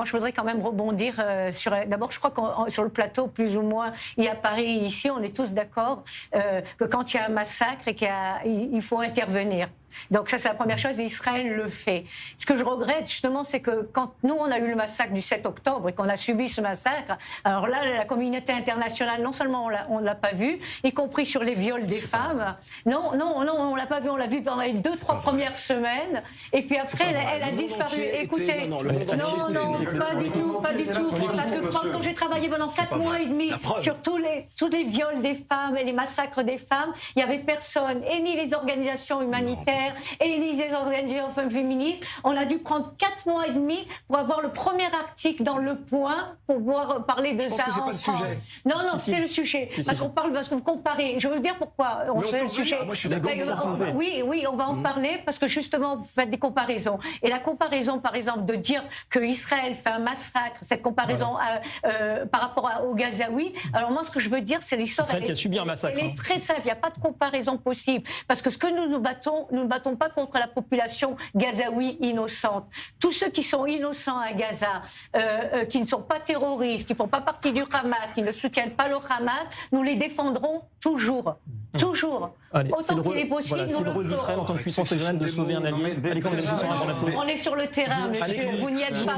moi, je voudrais quand même rebondir sur... D'abord, je crois que sur le plateau, plus ou moins, et à Paris, ici, on est tous d'accord que quand il y a un massacre et il faut intervenir. Donc ça, c'est la première chose, et Israël le fait. Ce que je regrette, justement, c'est que quand nous, on a eu le massacre du 7 octobre et qu'on a subi ce massacre, alors là, la communauté internationale, non seulement on ne l'a pas vu, y compris sur les viols des femmes, non, on l'a pas vu, on l'a vu pendant les 2-3 premières semaines, et puis après, elle a disparu. Écoutez, non, pas du tout, parce que quand j'ai travaillé pendant 4 mois et demi sur tous les viols des femmes et les massacres des femmes, il n'y avait personne, et ni les organisations humanitaires, et les organisations féministes. On a dû prendre 4 mois et demi pour avoir le premier article dans Le Point pour pouvoir parler de ça en France. Non, c'est le sujet. Parce que vous comparez. Je veux dire pourquoi on fait le sujet. Moi, je suis d'accord. Oui, on va en parler parce que justement, vous faites des comparaisons. Et la comparaison, par exemple, de dire que Israël fait un massacre, cette comparaison par rapport aux Gazaouis. Alors moi, ce que je veux dire, c'est l'histoire. Israël qui a subi un massacre. Elle est très simple. Il n'y a pas de comparaison possible. Parce que ce que nous ne battons pas contre la population gazaoui innocente. Tous ceux qui sont innocents à Gaza, qui ne sont pas terroristes, qui ne font pas partie du Hamas, qui ne soutiennent pas le Hamas, nous les défendrons toujours. Toujours. Allez, autant qu'il est possible. Voilà, c'est le rôle d'Israël en tant que puissance régionale de sauver un allié. Alexandre Bensoussan avant la pause. On est sur le terrain, monsieur. Vous n'y êtes pas.